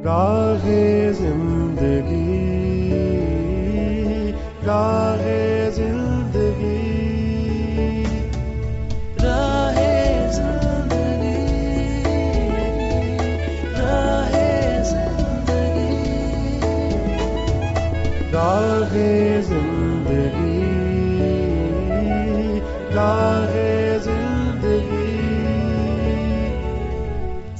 راہ زندگی، راہ زندگی، راہ زندگی، راہ زندگی، راہ زندگی، راہ زندگی۔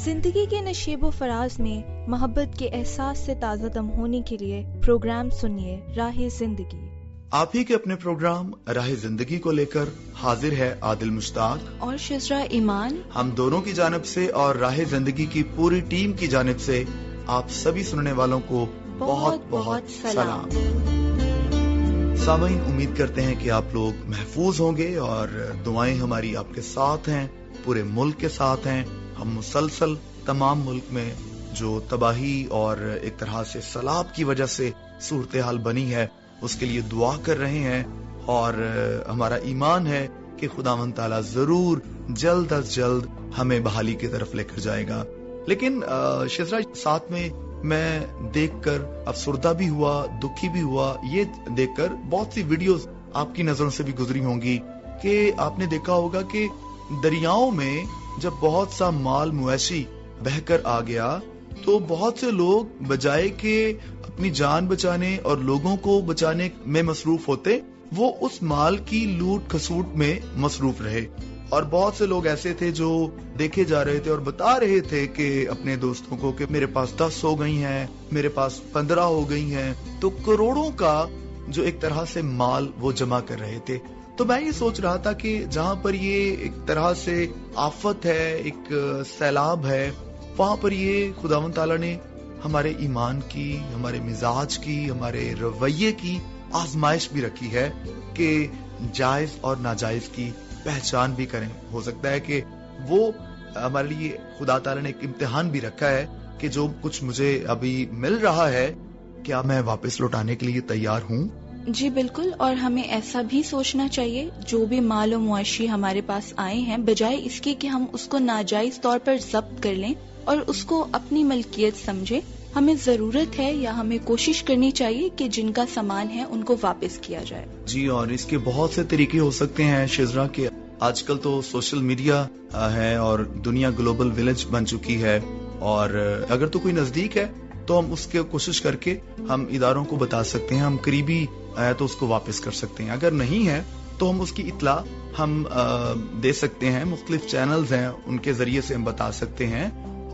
زندگی کے نشیب و فراز میں محبت کے احساس سے تازہ دم ہونے کے لیے پروگرام سنیے راہ زندگی۔ آپ ہی کے اپنے پروگرام راہ زندگی کو لے کر حاضر ہے عادل مشتاق اور شزرا ایمان۔ ہم دونوں کی جانب سے اور راہ زندگی کی پوری ٹیم کی جانب سے آپ سبھی سننے والوں کو بہت بہت سلام۔ سامعین، امید کرتے ہیں کہ آپ لوگ محفوظ ہوں گے اور دعائیں ہماری آپ کے ساتھ ہیں، پورے ملک کے ساتھ ہیں۔ ہم مسلسل تمام ملک میں جو تباہی اور ایک طرح سے سیلاب کی وجہ سے صورتحال بنی ہے اس کے لیے دعا کر رہے ہیں، اور ہمارا ایمان ہے کہ خداوند تعالیٰ ضرور جلد از جلد ہمیں بحالی کی طرف لے کر جائے گا۔ لیکن شزرا، ساتھ میں دیکھ کر افسردہ بھی ہوا، دکھی بھی ہوا، یہ دیکھ کر بہت سی ویڈیوز آپ کی نظروں سے بھی گزری ہوں گی کہ آپ نے دیکھا ہوگا کہ دریاؤں میں جب بہت سا مال مویشی بہہ کر آ گیا تو بہت سے لوگ بجائے کہ اپنی جان بچانے اور لوگوں کو بچانے میں مصروف ہوتے، وہ اس مال کی لوٹ کھسوٹ میں مصروف رہے، اور بہت سے لوگ ایسے تھے جو دیکھے جا رہے تھے اور بتا رہے تھے کہ اپنے دوستوں کو کہ میرے پاس 10 ہو گئی ہیں، میرے پاس 15 ہو گئی ہیں، تو کروڑوں کا جو ایک طرح سے مال وہ جمع کر رہے تھے۔ تو میں یہ سوچ رہا تھا کہ جہاں پر یہ ایک طرح سے آفت ہے، ایک سیلاب ہے، وہاں پر یہ خداوند تعالیٰ نے ہمارے ایمان کی، ہمارے مزاج کی، ہمارے رویے کی آزمائش بھی رکھی ہے کہ جائز اور ناجائز کی پہچان بھی کریں۔ ہو سکتا ہے کہ وہ ہمارے لیے خدا تعالیٰ نے ایک امتحان بھی رکھا ہے کہ جو کچھ مجھے ابھی مل رہا ہے کیا میں واپس لوٹانے کے لیے تیار ہوں؟ جی بالکل، اور ہمیں ایسا بھی سوچنا چاہیے جو بھی مال و معاشی ہمارے پاس آئے ہیں، بجائے اس کے کہ ہم اس کو ناجائز طور پر ضبط کر لیں اور اس کو اپنی ملکیت سمجھیں، ہمیں ضرورت ہے یا ہمیں کوشش کرنی چاہیے کہ جن کا سامان ہے ان کو واپس کیا جائے۔ جی، اور اس کے بہت سے طریقے ہو سکتے ہیں شزرا، کہ آج کل تو سوشل میڈیا ہے اور دنیا گلوبل ولیج بن چکی ہے، اور اگر تو کوئی نزدیک ہے تو ہم اس کے کوشش کر کے ہم اداروں کو بتا سکتے ہیں، ہم قریبی ہے تو اس کو واپس کر سکتے ہیں، اگر نہیں ہے تو ہم اس کی اطلاع ہم دے سکتے ہیں، مختلف چینلز ہیں ان کے ذریعے سے ہم بتا سکتے ہیں،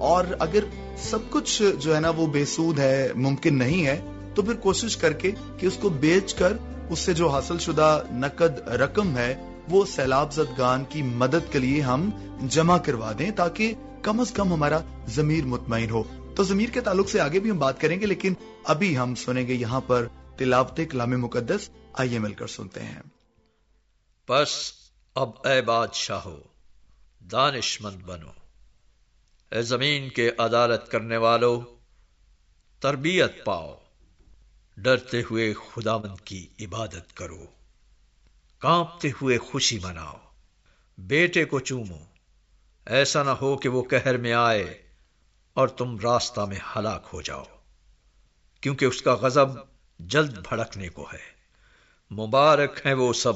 اور اگر سب کچھ جو ہے نا وہ بے سود ہے، ممکن نہیں ہے، تو پھر کوشش کر کے کہ اس کو بیچ کر اس سے جو حاصل شدہ نقد رقم ہے وہ سیلاب زدگان کی مدد کے لیے ہم جمع کروا دیں، تاکہ کم از کم ہمارا ضمیر مطمئن ہو۔ تو ضمیر کے تعلق سے آگے بھی ہم بات کریں گے، لیکن ابھی ہم سنیں گے یہاں پر تلاوت کلام مقدس۔ آئیے مل کر سنتے ہیں۔ پس اب اے بادشاہو دانش مند بنو، اے زمین کے عدالت کرنے والو تربیت پاؤ، ڈرتے ہوئے خداوند کی عبادت کرو، کانپتے ہوئے خوشی مناؤ، بیٹے کو چومو، ایسا نہ ہو کہ وہ قہر میں آئے اور تم راستہ میں ہلاک ہو جاؤ، کیونکہ اس کا غضب جلد بھڑکنے کو ہے۔ مبارک ہیں وہ سب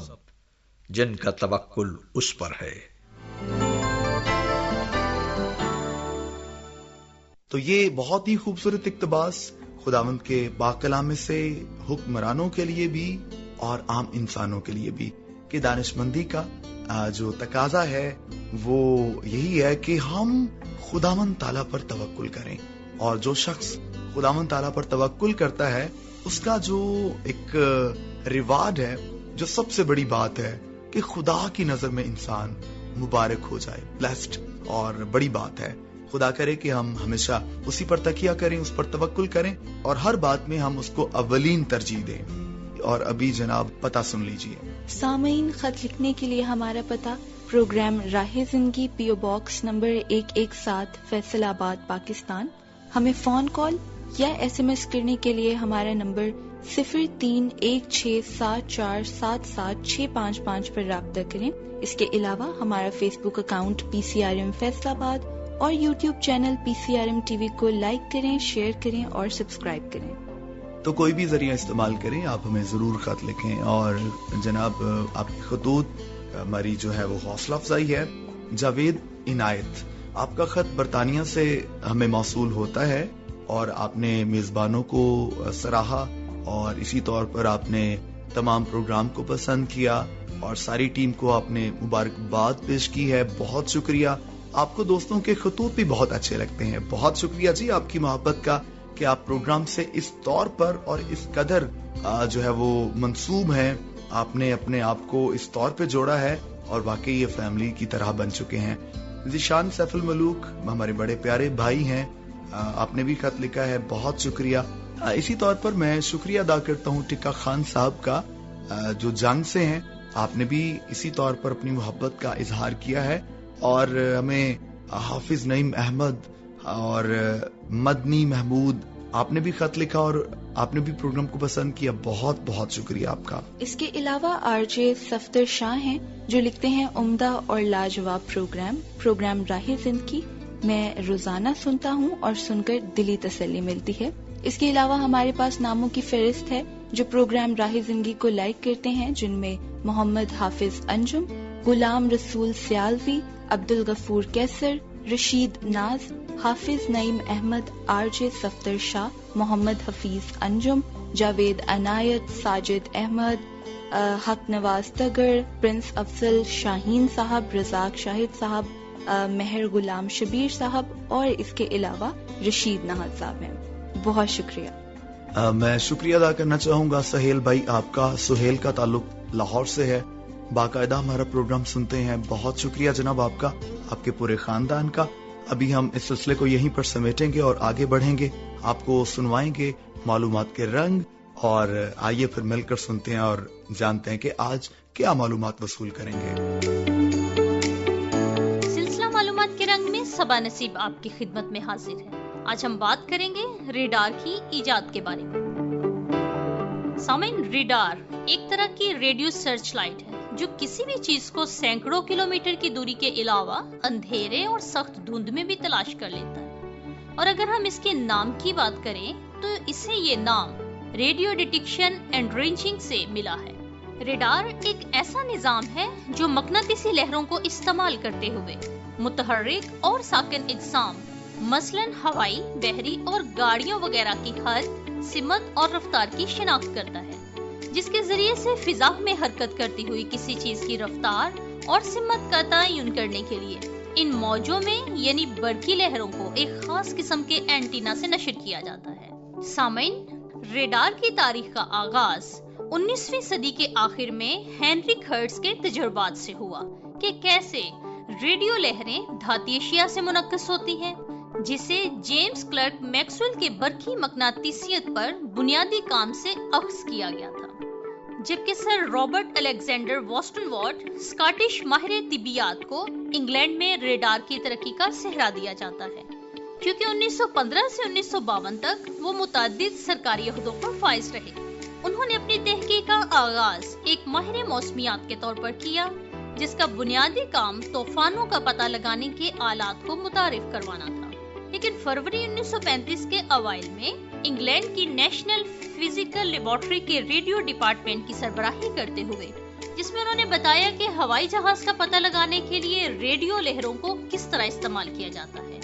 جن کا توکل اس پر ہے۔ تو یہ بہت ہی خوبصورت اقتباس خداوند کے پاک کلام میں سے حکمرانوں کے لیے بھی اور عام انسانوں کے لیے بھی، کہ دانش مندی کا جو تقاضا ہے وہ یہی ہے کہ ہم خداوند تعالیٰ پر توکل کریں، اور جو شخص خداوند تعالیٰ پر توکل کرتا ہے اس کا جو ایک ریوارڈ ہے، جو سب سے بڑی بات ہے کہ خدا کی نظر میں انسان مبارک ہو جائے، بلیسڈ، اور بڑی بات ہے۔ خدا کرے کہ ہم ہمیشہ اسی پر تکیہ کریں، اس پر توکل کریں، اور ہر بات میں ہم اس کو اولین ترجیح دیں۔ اور ابھی جناب پتہ سن لیجئے۔ سامعین، خط لکھنے کے لیے ہمارا پتہ: پروگرام راہ زندگی، پی او باکس نمبر 117، فیصل آباد، پاکستان۔ ہمیں فون کال یا SMS کرنے کے لیے ہمارا نمبر 0316747765 پر رابطہ کریں۔ اس کے علاوہ ہمارا فیس بک اکاؤنٹ PCRM فیصل آباد اور یوٹیوب چینل PCRM TV کو لائک کریں، شیئر کریں اور سبسکرائب کریں۔ تو کوئی بھی ذریعہ استعمال کریں، آپ ہمیں ضرور خط لکھیں، اور جناب آپ کے خطوط ہماری جو ہے وہ حوصلہ افزائی ہے۔ جاوید عنایت، آپ کا خط برطانیہ سے ہمیں موصول ہوتا ہے اور آپ نے میزبانوں کو سراہا اور اسی طور پر آپ نے تمام پروگرام کو پسند کیا اور ساری ٹیم کو آپ نے مبارکباد پیش کی ہے۔ بہت شکریہ۔ آپ کو دوستوں کے خطوط بھی بہت اچھے لگتے ہیں۔ بہت شکریہ جی آپ کی محبت کا کہ آپ پروگرام سے اس طور پر اور اس قدر جو ہے وہ منسوب ہیں۔ آپ نے اپنے آپ کو اس طور پہ جوڑا ہے اور واقعی یہ فیملی کی طرح بن چکے ہیں۔ ذیشان سیف الملوک ہمارے بڑے پیارے بھائی ہیں، آپ نے بھی خط لکھا ہے، بہت شکریہ۔ اسی طور پر میں شکریہ ادا کرتا ہوں ٹکا خان صاحب کا جو جنگ سے ہیں، آپ نے بھی اسی طور پر اپنی محبت کا اظہار کیا ہے، اور ہمیں حافظ نعیم احمد اور مدنی محمود آپ نے بھی خط لکھا اور آپ نے بھی پروگرام کو پسند کیا، بہت بہت شکریہ آپ کا۔ اس کے علاوہ RJ صفدر شاہ ہیں جو لکھتے ہیں عمدہ اور لاجواب پروگرام راہ زندگی میں روزانہ سنتا ہوں اور سن کر دلی تسلی ملتی ہے۔ اس کے علاوہ ہمارے پاس ناموں کی فہرست ہے جو پروگرام راہ زندگی کو لائک کرتے ہیں، جن میں محمد حافظ انجم، غلام رسول سیالوی، عبدالغفور کیسر، رشید ناز، حافظ نعیم احمد، RJ صفدر شاہ، محمد حفیظ انجم، جاوید عنایت، ساجد احمد، حق نواز تگر، پرنس افضل شاہین صاحب، رزاق شاہد صاحب، مہر غلام شبیر صاحب، اور اس کے علاوہ رشید ناز صاحب ہیں۔ بہت شکریہ۔ میں شکریہ ادا کرنا چاہوں گا سہیل بھائی آپ کا۔ سہیل کا تعلق لاہور سے ہے، باقاعدہ ہمارا پروگرام سنتے ہیں، بہت شکریہ جناب آپ کا، آپ کے پورے خاندان کا۔ ابھی ہم اس سلسلے کو یہیں پر سمیٹیں گے اور آگے بڑھیں گے، آپ کو سنوائیں گے معلومات کے رنگ، اور آئیے پھر مل کر سنتے ہیں اور جانتے ہیں کہ آج کیا معلومات وصول کریں گے۔ سلسلہ معلومات کے رنگ میں صبا نصیب آپ کی خدمت میں حاضر ہے۔ آج ہم بات کریں گے ریڈار کی ایجاد کے بارے میں۔ سامعین، ریڈار ایک طرح کی ریڈیو سرچ لائٹ ہے جو کسی بھی چیز کو سینکڑوں کلومیٹر کی دوری کے علاوہ اندھیرے اور سخت دھند میں بھی تلاش کر لیتا ہے۔ اور اگر ہم اس کے نام کی بات کریں تو اسے یہ نام ریڈیو ڈیٹیکشن اینڈ رینجنگ سے ملا ہے۔ ریڈار ایک ایسا نظام ہے جو مقناطیسی لہروں کو استعمال کرتے ہوئے متحرک اور ساکن اجسام مثلاً ہوائی، بحری اور گاڑیوں وغیرہ کی حد، سمت اور رفتار کی شناخت کرتا ہے، جس کے ذریعے سے فضا میں حرکت کرتی ہوئی کسی چیز کی رفتار اور سمت کا تعین کرنے کے لیے ان موجوں میں یعنی برقی لہروں کو ایک خاص قسم کے اینٹینا سے نشر کیا جاتا ہے۔ سامعین، ریڈار کی تاریخ کا آغاز 19ویں صدی کے آخر میں ہینری ہرٹز کے تجربات سے ہوا کہ کیسے ریڈیو لہریں دھاتی اشیاء سے منعکس ہوتی ہیں، جسے جیمز کلرک میکسویل کے برقی مقناطیسیت پر بنیادی کام سے اخذ کیا گیا تھا، جبکہ sir Robert Alexander واسٹن what Scottish ماہر طبیعیات کو انگلینڈ میں ریڈار کی ترقی کا سہرا دیا جاتا ہے، کیونکہ 1915 سے 1952 تک وہ متعدد سرکاری عہدوں پر فائز رہے۔ انہوں نے اپنی تحقیق کا آغاز ایک ماہر موسمیات کے طور پر کیا، جس کا بنیادی کام طوفانوں کا پتہ لگانے کے آلات کو متعارف کروانا تھا۔ لیکن فروری 1935 کے اوائل میں انگلینڈ کی نیشنل فزیکل لیبارٹری کے ریڈیو ڈپارٹمنٹ کی سربراہی کرتے ہوئے، جس میں انہوں نے بتایا کہ ہوائی جہاز کا پتہ لگانے کے لیے ریڈیو لہروں کو کس طرح استعمال کیا جاتا ہے۔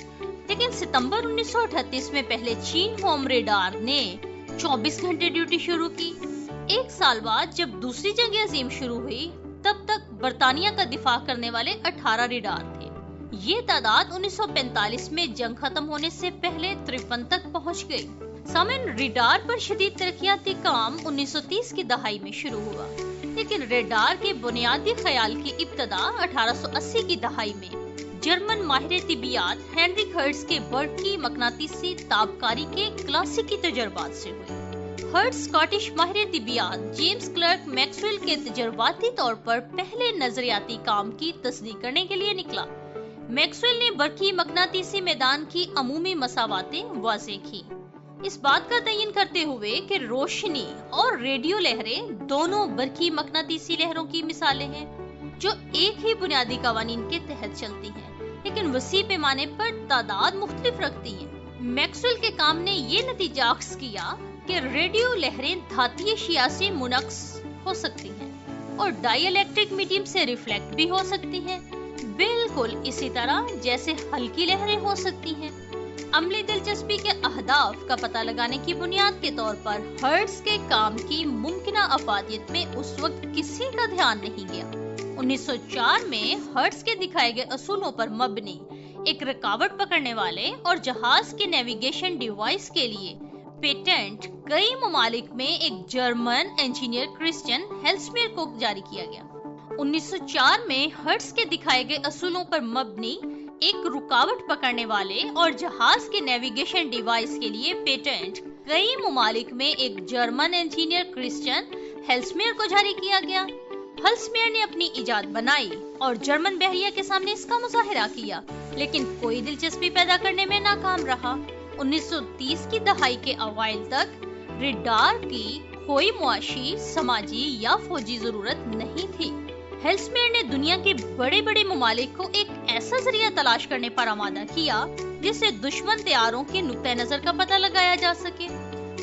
لیکن ستمبر 1938 میں پہلے چین ہوم ریڈار نے 24 گھنٹے ڈیوٹی شروع کی۔ ایک سال بعد جب دوسری جنگ عظیم شروع ہوئی، تب تک برطانیہ کا دفاع کرنے والے 18 ریڈار تھے۔ یہ تعداد 1945 میں جنگ ختم ہونے سے پہلے 53 تک پہنچ گئی۔ سامعین، ریڈار پر شدید ترقیاتی کام 1930 کی دہائی میں شروع ہوا، لیکن ریڈار کے بنیادی خیال کی ابتدا 1880 کی دہائی میں جرمن ماہر طبیعیات ہینری ہرٹز کے برقی مقناطیسی تابکاری کے کلاسیکی تجربات سے ہوئی۔ ہرٹز اسکاٹش ماہر طبیعیات جیمز کلرک میکسویل کے تجرباتی طور پر پہلے نظریاتی کام کی تصدیق کرنے کے لیے نکلا۔ میکسویل نے برقی مقناطیسی میدان کی عمومی مساواتیں واضح کی، اس بات کا تعین کرتے ہوئے کہ روشنی اور ریڈیو لہریں دونوں برقی مقناطیسی لہروں کی مثالیں ہیں جو ایک ہی بنیادی قوانین کے تحت چلتی ہیں، لیکن وسیع پیمانے پر تعداد مختلف رکھتی ہیں۔ میکسویل کے کام نے یہ نتیجہ اخذ کیا کہ ریڈیو لہریں دھاتی اشیاء سے منعکس ہو سکتی ہیں اور ڈائی الیکٹرک میڈیم سے ریفلیکٹ بھی ہو سکتی ہیں، بالکل اسی طرح جیسے ہلکی لہریں ہو سکتی ہیں۔ عملی دلچسپی کے اہداف کا پتہ لگانے کی بنیاد کے طور پر ہرٹز کے کام کی ممکنہ افادیت میں اس وقت کسی کا دھیان نہیں گیا۔ 1904 میں ہرٹز کے دکھائے گئے اصولوں پر مبنی ایک رکاوٹ پکڑنے والے اور جہاز کے نیویگیشن ڈیوائس کے لیے پیٹنٹ کئی ممالک میں ایک جرمن انجینئر کرسچین ہیلسمیر کو جاری کیا گیا۔ 1904 میں ہرٹز کے دکھائے گئے اصولوں پر مبنی ایک رکاوٹ پکڑنے والے اور جہاز کے نیویگیشن ڈیوائس کے لیے پیٹنٹ کئی ممالک میں ایک جرمن انجینئر کرسچین ہیلسمیر کو جاری کیا گیا۔ ہیلسمیر نے اپنی ایجاد بنائی اور جرمن بحریہ کے سامنے اس کا مظاہرہ کیا، لیکن کوئی دلچسپی پیدا کرنے میں ناکام رہا۔ 1930 کی دہائی کے اوائل تک ریڈار کی کوئی معاشی، سماجی یا فوجی ضرورت نہیں تھی۔ ہیلسمیر نے دنیا کے بڑے بڑے ممالک کو ایک ایسا ذریعہ تلاش کرنے پر آمادہ کیا جس سے دشمن طیاروں کے نقطہ نظر کا پتہ لگایا جا سکے۔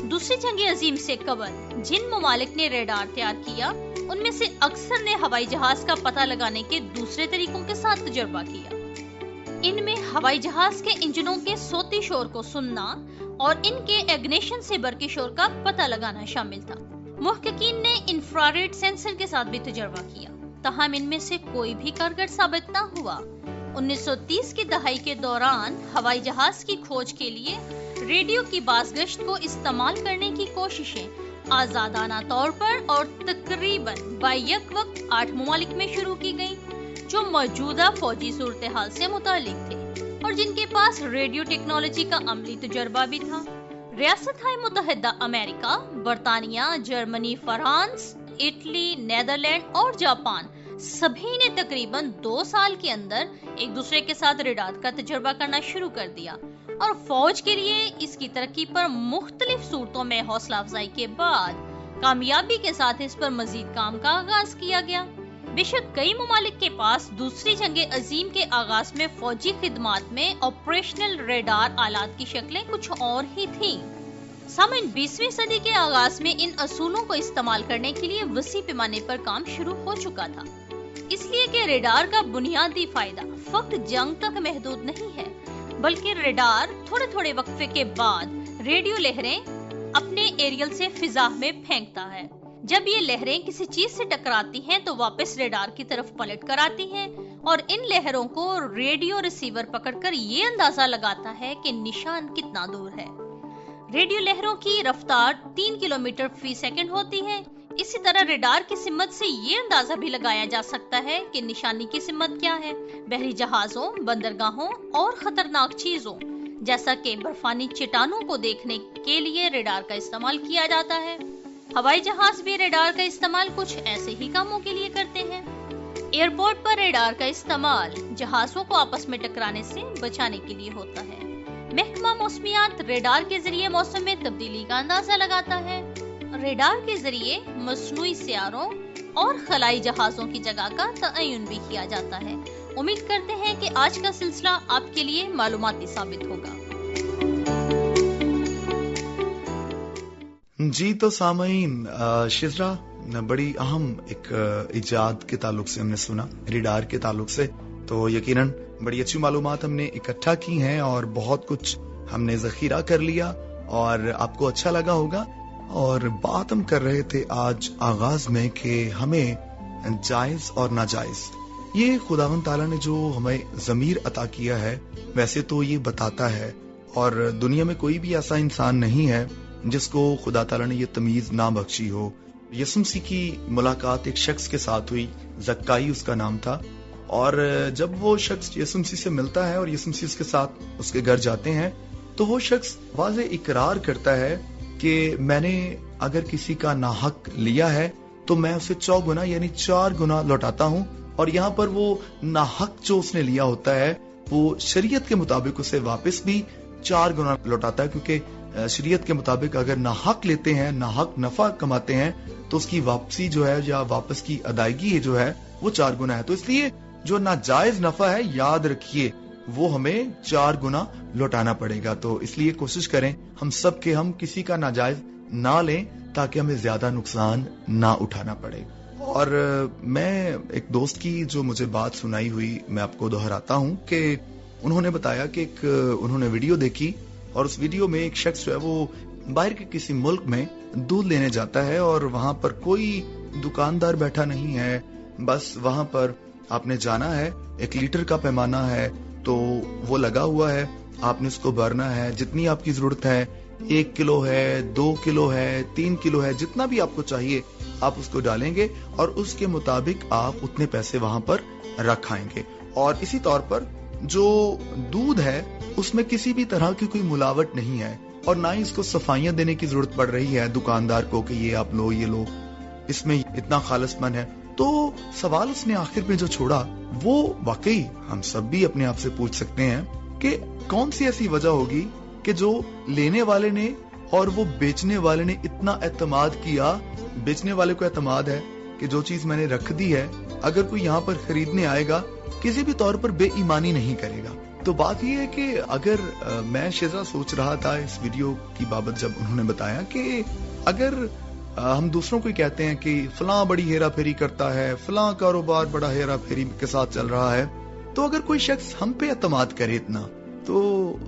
دوسری جنگ عظیم سے قبل جن ممالک نے ریڈار تیار کیا ان میں سے اکثر نے ہوائی جہاز کا پتہ لگانے کے دوسرے طریقوں کے ساتھ تجربہ کیا۔ ان میں ہوائی جہاز کے انجنوں کے صوتی شور کو سننا اور ان کے ایگنیشن سے برقی شور کا پتہ لگانا شامل تھا۔ محققین نے انفراریڈ سینسر کے ساتھ بھی تجربہ کیا، تاہم ان میں سے کوئی بھی کارگر ثابت نہ ہوا۔ 1930 کی دہائی کے دوران ہوائی جہاز کی کھوج کے لیے ریڈیو کی بازگشت کو استعمال کرنے کی کوششیں آزادانہ طور پر اور تقریباً بیک وقت 8 ممالک میں شروع کی گئیں جو موجودہ فوجی صورتحال سے متعلق تھے اور جن کے پاس ریڈیو ٹیکنالوجی کا عملی تجربہ بھی تھا۔ ریاستہائے متحدہ امریکہ، برطانیہ، جرمنی، فرانس، اٹلی، نیدرلینڈ اور جاپان سبھی نے تقریباً 2 سال کے اندر ایک دوسرے کے ساتھ ریڈار کا تجربہ کرنا شروع کر دیا اور فوج کے لیے اس کی ترقی پر مختلف صورتوں میں حوصلہ افزائی کے بعد کامیابی کے ساتھ اس پر مزید کام کا آغاز کیا گیا۔ بے شک کئی ممالک کے پاس دوسری جنگ عظیم کے آغاز میں فوجی خدمات میں آپریشنل ریڈار آلات کی شکلیں کچھ اور ہی تھیں۔ سامعین، 20ویں صدی کے آغاز میں ان اصولوں کو استعمال کرنے کے لیے وسیع پیمانے پر کام شروع ہو چکا تھا، اس لیے کہ ریڈار کا بنیادی فائدہ فقط جنگ تک محدود نہیں ہے، بلکہ ریڈار تھوڑے وقفے کے بعد ریڈیو لہریں اپنے ایریل سے فضا میں پھینکتا ہے۔ جب یہ لہریں کسی چیز سے ٹکراتی ہیں تو واپس ریڈار کی طرف پلٹ کر آتی ہیں اور ان لہروں کو ریڈیو ریسیور پکڑ کر یہ اندازہ لگاتا ہے کہ نشان کتنا دور ہے۔ ریڈیو لہروں کی رفتار 3 کلومیٹر فی سیکنڈ ہوتی ہے۔ اسی طرح ریڈار کی سمت سے یہ اندازہ بھی لگایا جا سکتا ہے کہ نشانی کی سمت کیا ہے۔ بحری جہازوں، بندرگاہوں اور خطرناک چیزوں جیسا کہ برفانی چٹانوں کو دیکھنے کے لیے ریڈار کا استعمال کیا جاتا ہے۔ ہوائی جہاز بھی ریڈار کا استعمال کچھ ایسے ہی کاموں کے لیے کرتے ہیں۔ ایئرپورٹ پر ریڈار کا استعمال جہازوں کو آپس میں ٹکرانے سے بچانے کے لیے ہوتا ہے۔ محکمہ موسمیات ریڈار کے ذریعے موسم میں تبدیلی کا اندازہ لگاتا ہے۔ ریڈار کے ذریعے مصنوعی سیاروں اور خلائی جہازوں کی جگہ کا تعین بھی کیا جاتا ہے۔ امید کرتے ہیں کہ آج کا سلسلہ آپ کے لیے معلوماتی ثابت ہوگا۔ جی تو سامعین، شزرا بڑی اہم ایک ایجاد کے تعلق سے ہم نے سنا، ریڈار کے تعلق سے، تو یقیناً بڑی اچھی معلومات ہم نے اکٹھا کی ہیں اور بہت کچھ ہم نے ذخیرہ کر لیا اور آپ کو اچھا لگا ہوگا۔ اور بات ہم کر رہے تھے آج آغاز میں کہ ہمیں جائز اور ناجائز، یہ خداوند تعالیٰ نے جو ہمیں ضمیر عطا کیا ہے ویسے تو یہ بتاتا ہے، اور دنیا میں کوئی بھی ایسا انسان نہیں ہے جس کو خدا تعالیٰ نے یہ تمیز نہ بخشی ہو۔ یسوع مسیح کی ملاقات ایک شخص کے ساتھ ہوئی، زکائی اس کا نام تھا، اور جب وہ شخص یسوع مسیح سے ملتا ہے اور یسوع مسیح اس کے ساتھ اس کے گھر جاتے ہیں تو وہ شخص واضح اقرار کرتا ہے کہ میں نے اگر کسی کا ناحق لیا ہے تو میں اسے 4 گنا یعنی 4 گنا لوٹاتا ہوں، اور یہاں پر وہ ناحق جو اس نے لیا ہوتا ہے وہ شریعت کے مطابق اسے واپس بھی 4 گنا لوٹاتا ہے، کیونکہ شریعت کے مطابق اگر ناحق لیتے ہیں، ناحق نفع کماتے ہیں تو اس کی واپسی جو ہے یا واپس کی ادائیگی جو ہے وہ 4 گنا ہے۔ تو اس لیے جو ناجائز نفع ہے، یاد رکھیے وہ ہمیں 4 گنا لوٹانا پڑے گا. تو اس لیے کوشش کریں ہم سب کے ہم کسی کا ناجائز نہ لیں تاکہ ہمیں زیادہ نقصان نہ اٹھانا پڑے. اور میں ایک دوست کی جو مجھے بات سنائی ہوئی میں آپ کو دہراتا ہوں کہ انہوں نے بتایا کہ انہوں نے ویڈیو دیکھی اور اس ویڈیو میں ایک شخص جو ہے وہ باہر کے کسی ملک میں دودھ لینے جاتا ہے اور وہاں پر کوئی دکاندار بیٹھا نہیں ہے. بس وہاں پر آپ نے جانا ہے, 1 لیٹر کا پیمانہ ہے تو وہ لگا ہوا ہے, آپ نے اس کو بھرنا ہے جتنی آپ کی ضرورت ہے. 1 کلو ہے, 2 کلو ہے, 3 کلو ہے, جتنا بھی آپ کو چاہیے آپ اس کو ڈالیں گے اور اس کے مطابق آپ اتنے پیسے وہاں پر رکھائیں گے. اور اسی طور پر جو دودھ ہے اس میں کسی بھی طرح کی کوئی ملاوٹ نہیں ہے اور نہ ہی اس کو صفائیاں دینے کی ضرورت پڑ رہی ہے دکاندار کو کہ یہ آپ لو, یہ لو, اس میں اتنا خالص من ہے. تو سوال اس نے آخر میں جو چھوڑا وہ واقعی ہم سب بھی اپنے آپ سے پوچھ سکتے ہیں کہ کون سی ایسی وجہ ہوگی کہ جو لینے والے نے اور وہ بیچنے والے نے اتنا اعتماد کیا. بیچنے والے کو اعتماد ہے کہ جو چیز میں نے رکھ دی ہے اگر کوئی یہاں پر خریدنے آئے گا کسی بھی طور پر بے ایمانی نہیں کرے گا. تو بات یہ ہے کہ اگر میں شیزا سوچ رہا تھا اس ویڈیو کی بابت جب انہوں نے بتایا کہ اگر ہم دوسروں کو کہتے ہیں کہ فلاں بڑی ہیرا پھیری کرتا ہے, فلاں کاروبار بڑا ہیرا پھیری کے ساتھ چل رہا ہے, تو اگر کوئی شخص ہم پہ اعتماد کرے اتنا تو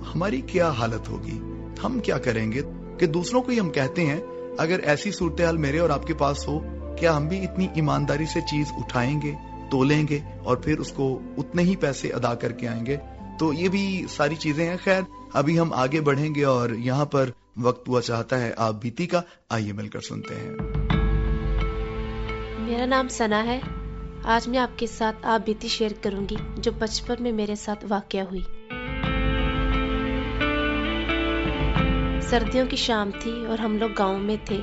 ہماری کیا حالت ہوگی, ہم کیا کریں گے کہ دوسروں کو ہی ہم کہتے ہیں. اگر ایسی صورتحال میرے اور آپ کے پاس ہو کیا ہم بھی اتنی ایمانداری سے چیز اٹھائیں گے, تولیں گے اور پھر اس کو اتنے ہی پیسے ادا کر کے آئیں گے؟ تو یہ بھی ساری چیزیں ہیں. خیر ابھی ہم آگے بڑھیں گے اور یہاں پر وقت ہوا چاہتا ہے آپ بیتی کا, آئیے مل کر سنتے ہیں. میرا نام ثنا ہے. آج میں آپ کے ساتھ آپ بیتی شیئر کروں گی جو بچپن میں میرے ساتھ واقع ہوئی. سردیوں کی شام تھی اور ہم لوگ گاؤں میں تھے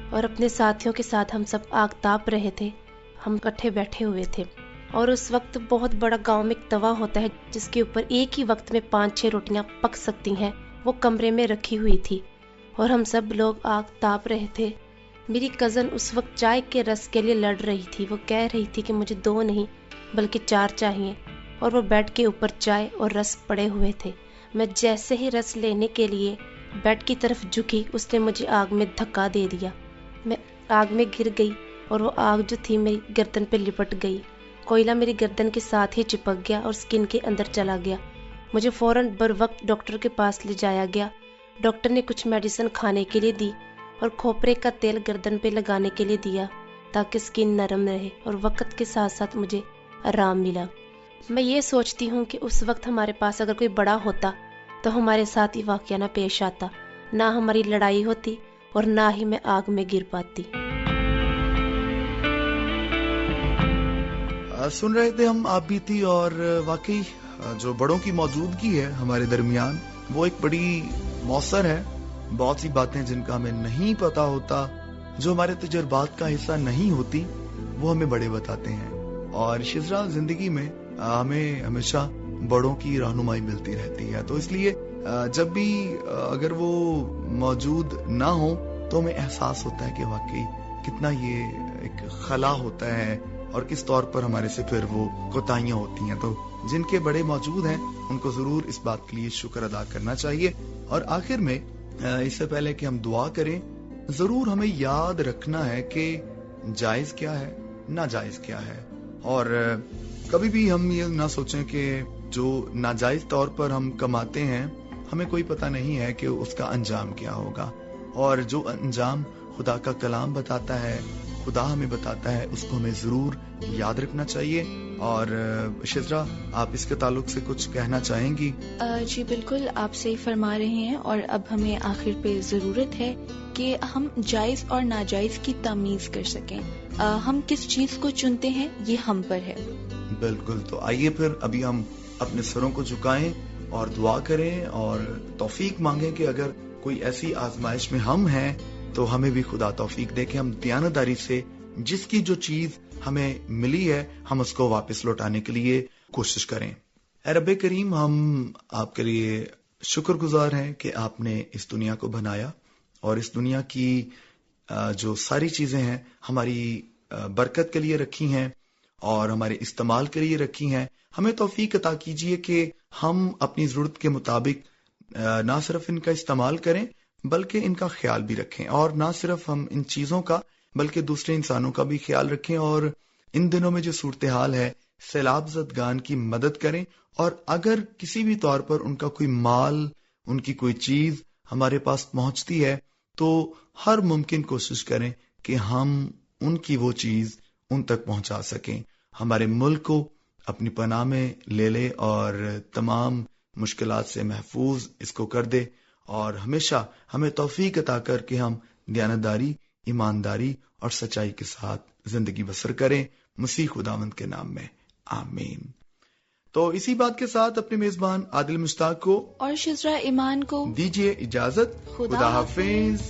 اور اپنے ساتھیوں کے ساتھ ہم سب آگ تاپ رہے تھے. ہم اکٹھے بیٹھے ہوئے تھے اور اس وقت بہت بڑا گاؤں میں ایک توا ہوتا ہے جس کے اوپر ایک ہی وقت میں 5-6 روٹیاں پک سکتی ہیں. وہ کمرے میں رکھی ہوئی تھی اور ہم سب لوگ آگ تاپ رہے تھے. میری کزن اس وقت چائے کے رس کے لیے لڑ رہی تھی. وہ کہہ رہی تھی کہ مجھے 2 نہیں بلکہ 4 چاہیے اور وہ بیڈ کے اوپر چائے اور رس پڑے ہوئے تھے. میں جیسے ہی رس لینے کے لیے بیڈ کی طرف جھکی اس نے مجھے آگ میں دھکا دے دیا. میں آگ میں گر گئی اور وہ آگ جو تھی میری گردن پہ لپٹ گئی. کوئلہ میری گردن کے ساتھ ہی چپک گیا اور سکن کے اندر چلا گیا. مجھے فوراً بر وقت ڈاکٹر کے پاس لے جایا گیا. ڈاکٹر نے کچھ میڈیسن کھانے کے لیے دی اور کھوپرے کا تیل گردن پہ لگانے کے لیے دیا تاکہ سکن نرم رہے اور وقت کے ساتھ ساتھ مجھے آرام ملا. میں یہ سوچتی ہوں کہ اس وقت ہمارے پاس اگر کوئی بڑا ہوتا تو ہمارے ساتھ یہ واقعہ نہ پیش آتا, نہ ہماری لڑائی ہوتی اور نہ ہی میں آگ میں گر پاتی. سن رہے تھے ہم آپ بیتی اور واقعی جو بڑوں کی موجودگی ہے ہمارے درمیان وہ ایک بڑی موثر ہے. بہت سی باتیں جن کا ہمیں نہیں پتا ہوتا, جو ہمارے تجربات کا حصہ نہیں ہوتی, وہ ہمیں بڑے بتاتے ہیں. اور شزرا زندگی میں ہمیں ہمیشہ بڑوں کی رہنمائی ملتی رہتی ہے. تو اس لیے جب بھی اگر وہ موجود نہ ہو تو ہمیں احساس ہوتا ہے کہ واقعی کتنا یہ ایک خلا ہوتا ہے اور کس طور پر ہمارے سے پھر وہ کوتاہیاں ہوتی ہیں. تو جن کے بڑے موجود ہیں ان کو ضرور اس بات کے لیے شکر ادا کرنا چاہیے. اور آخر میں اس سے پہلے کہ ہم دعا کریں ضرور ہمیں یاد رکھنا ہے کہ جائز کیا ہے, ناجائز کیا ہے. اور کبھی بھی ہم یہ نہ سوچیں کہ جو ناجائز طور پر ہم کماتے ہیں ہمیں کوئی پتہ نہیں ہے کہ اس کا انجام کیا ہوگا. اور جو انجام خدا کا کلام بتاتا ہے, خدا ہمیں بتاتا ہے, اس کو ہمیں ضرور یاد رکھنا چاہیے. اور شزرا آپ اس کے تعلق سے کچھ کہنا چاہیں گی؟ جی بالکل, آپ صحیح فرما رہے ہیں. اور اب ہمیں آخر پہ ضرورت ہے کہ ہم جائز اور ناجائز کی تمیز کر سکیں. ہم کس چیز کو چنتے ہیں یہ ہم پر ہے. بالکل. تو آئیے پھر ابھی ہم اپنے سروں کو جھکائیں اور دعا کریں اور توفیق مانگیں کہ اگر کوئی ایسی آزمائش میں ہم ہیں تو ہمیں بھی خدا توفیق دے کہ ہم دیانتداری سے جس کی جو چیز ہمیں ملی ہے ہم اس کو واپس لوٹانے کے لیے کوشش کریں. اے رب کریم, ہم آپ کے لیے شکر گزار ہیں کہ آپ نے اس دنیا کو بنایا اور اس دنیا کی جو ساری چیزیں ہیں ہماری برکت کے لیے رکھی ہیں اور ہمارے استعمال کے لیے رکھی ہیں. ہمیں توفیق عطا کیجیے کہ ہم اپنی ضرورت کے مطابق نہ صرف ان کا استعمال کریں بلکہ ان کا خیال بھی رکھیں، اور نہ صرف ہم ان چیزوں کا بلکہ دوسرے انسانوں کا بھی خیال رکھیں، اور ان دنوں میں جو صورتحال ہے سیلاب زدگان کی مدد کریں، اور اگر کسی بھی طور پر ان کا کوئی مال، ان کی کوئی چیز ہمارے پاس پہنچتی ہے تو ہر ممکن کوشش کریں کہ ہم ان کی وہ چیز ان تک پہنچا سکیں، ہمارے ملک کو اپنی پناہ میں لے لے اور تمام مشکلات سے محفوظ اس کو کر دے، اور ہمیشہ ہمیں توفیق عطا کر کے ہم دیانتداری، ایمانداری اور سچائی کے ساتھ زندگی بسر کریں، مسیح خداوند کے نام میں آمین۔ تو اسی بات کے ساتھ اپنے میزبان عادل مشتاق کو اور شزرا ایمان کو دیجیے اجازت۔ خدا حافظ۔